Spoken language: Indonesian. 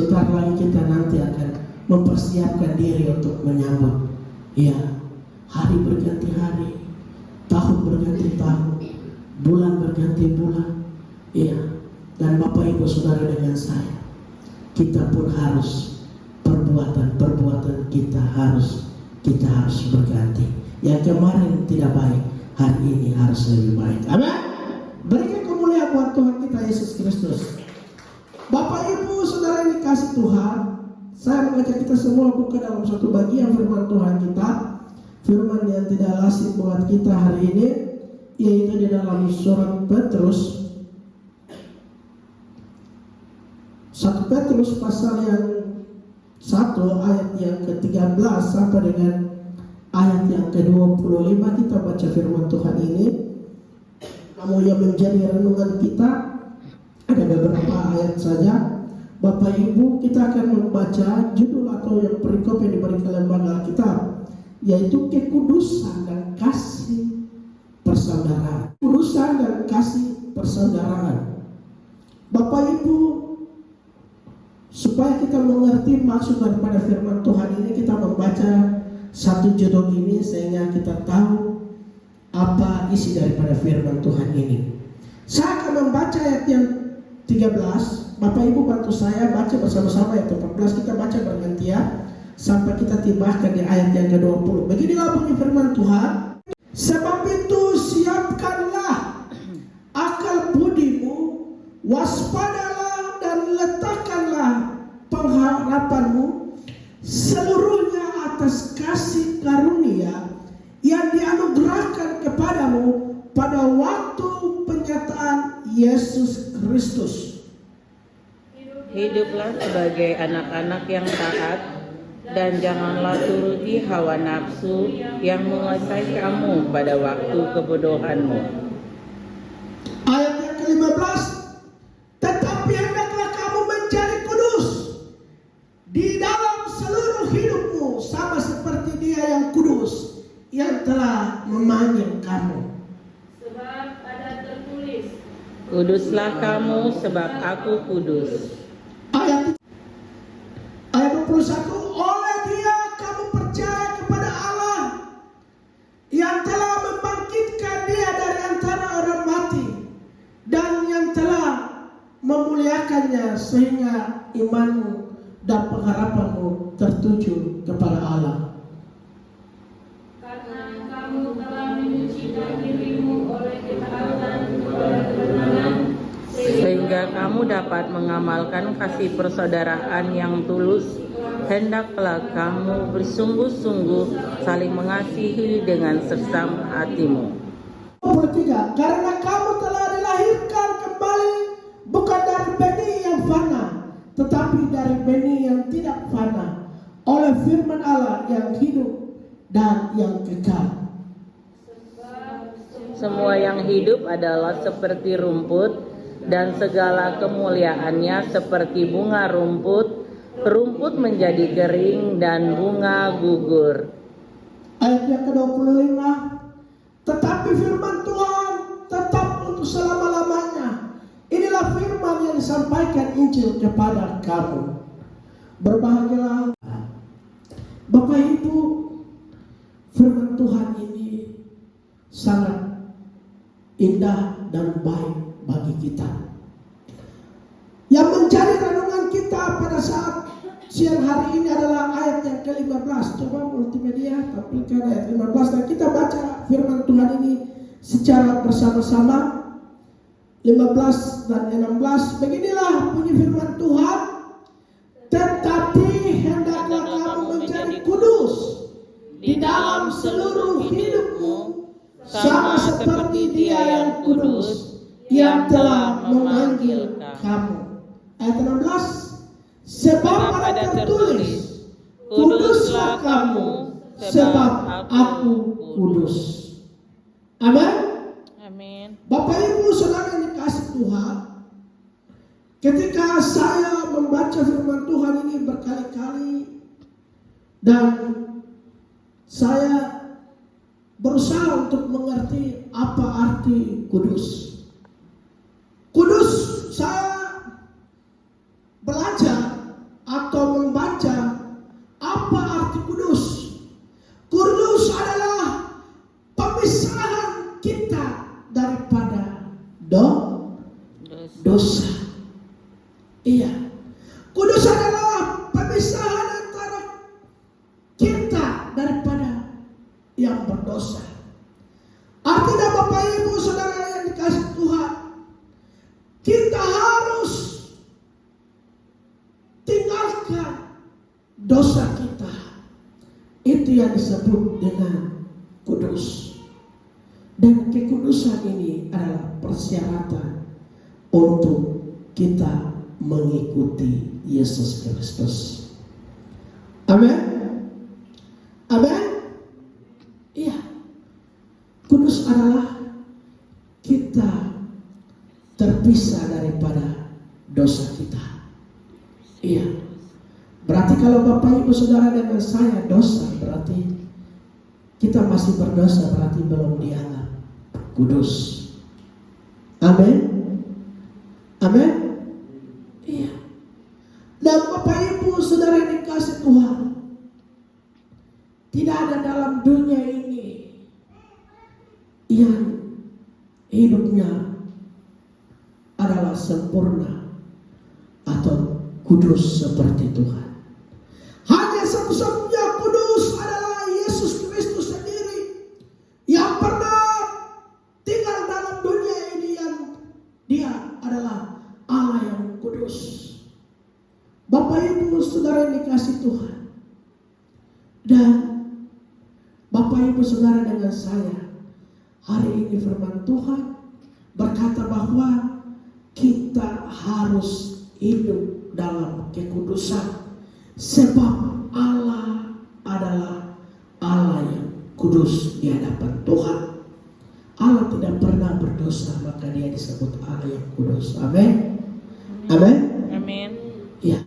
sebentar lagi kita nanti akan mempersiapkan diri untuk menyambut, ya, hari berganti hari, tahun berganti tahun, bulan berganti bulan, ya. Dan Bapak Ibu Saudara dengan saya, kita pun harus perbuatan kita harus berganti. Yang kemarin tidak baik, hari ini harus lebih baik. Amin. Berikan kemuliaan buat Tuhan kita Yesus Kristus. Bapak Ibu Saudara yang dikasih Tuhan, saya mengajak kita semua buka dalam satu bagian firman Tuhan kita, firman yang tidak asing buat kita hari ini, yaitu di dalam surat Petrus, 1 Petrus pasal yang 1 ayat yang ke-13 sampai dengan ayat yang ke-25. Kita baca firman Tuhan ini. Namun yang menjadi renungan kita ada beberapa ayat saja. Bapak Ibu, kita akan membaca judul atau yang perikop yang diberikan lembaga Alkitab, yaitu kekudusan dan kasih persaudaraan. Kekudusan dan kasih persaudaraan. Bapak Ibu, supaya kita mengerti maksud daripada firman Tuhan ini, kita membaca satu judul ini sehingga kita tahu apa isi daripada firman Tuhan ini. Saya akan membaca ayat yang 13. Bapak Ibu bantu saya baca bersama-sama ayat 14. Kita baca bergantian sampai kita tibahkan di ayat yang ke-20. Beginilah bunyi firman Tuhan. Sebab itu siapkanlah akal budimu, waspadalah dan letakkanlah pengharapanmu seluruhnya atas kasih karunia yang dianugerahkan kepadamu pada waktu penyataan Yesus Kristus. Hiduplah sebagai anak-anak yang taat, dan janganlah turuti hawa nafsu yang menguasai kamu pada waktu kebodohanmu. Ayat yang ke-15. Tetapi hendaklah kamu menjadi kudus di dalam seluruh hidupmu, sama seperti Dia yang kudus, yang telah memanggil kamu. Sebab ada tertulis, Kuduslah kamu sebab aku kudus. Ayat 21. Oleh Dia kamu percaya kepada Allah yang telah membangkitkan Dia dari antara orang mati, dan yang telah memuliakannya sehingga imanmu dan pengharapanmu tertuju kepada Allah. karena kamu telah menyucikan dirimu oleh ketaatan kepada kebenaran, Sehingga kamu dapat mengamalkan kasih persaudaraan yang tulus. Hendaklah kamu bersungguh-sungguh saling mengasihi dengan sesama hatimu. 23. Karena kamu telah dilahirkan kembali bukan dari benih yang fana, tetapi dari benih yang tidak fana, oleh firman Allah yang hidup dan yang kekal. Semua yang hidup adalah seperti rumput, dan segala kemuliaannya seperti bunga rumput. Rumput menjadi kering dan bunga gugur. Ayat yang ke-25. Tetapi firman Tuhan tetap untuk selama-lamanya. Inilah firman yang disampaikan Injil kepada kamu. Berbahagialah Bapak Ibu, firman Tuhan ini sangat indah dan baik bagi kita. Yang menjadi renungan kita pada saat siang hari ini adalah ayat yang ke-15. Coba multimedia tampilkan ayat 15 dan kita baca firman Tuhan ini secara bersama-sama. 15 dan 16. Beginilah bunyi firman Tuhan. Tetapi hendaklah kamu menjadi kudus di dalam seluruh hidupmu, sama seperti Dia yang kudus, yang telah memanggil kamu. Ayat 16. Sebab ada tertulis, kuduslah kamu sebab aku kudus. Amin. Amin. Bapak Ibu Saudara yang dikasih Tuhan, ketika saya membaca firman Tuhan ini berkali-kali dan saya berusaha untuk mengerti apa arti kudus. Kudus, saya belajar meninggalkan dosa kita, itu yang disebut dengan kudus. Dan kekudusan ini adalah persyaratan untuk kita mengikuti Yesus Kristus. Amin. Amin. Iya. Kudus adalah kita terpisah daripada dosa kita. Iya. Berarti kalau Bapak Ibu Saudara dengan saya dosa, berarti kita masih berdosa, berarti belum dianggap kudus. Amin. Amin. Iya. Dan Bapak Ibu Saudara yang dikasih Tuhan, tidak ada dalam dunia ini yang hidupnya adalah sempurna atau kudus seperti Tuhan. Hanya satu-satunya kudus adalah Yesus Kristus sendiri yang pernah tinggal dalam dunia ini, yang Dia adalah Allah yang kudus. Bapak Ibu Saudara yang dikasih Tuhan, dan Bapak Ibu Saudara dengan saya, hari ini firman Tuhan berkata bahwa kita harus hidup dalam kekudusan, sebab Allah adalah Allah yang kudus di hadapan Tuhan. Allah tidak pernah berdosa, maka Dia disebut Allah yang kudus. Amin. Amin. Amin. Ya.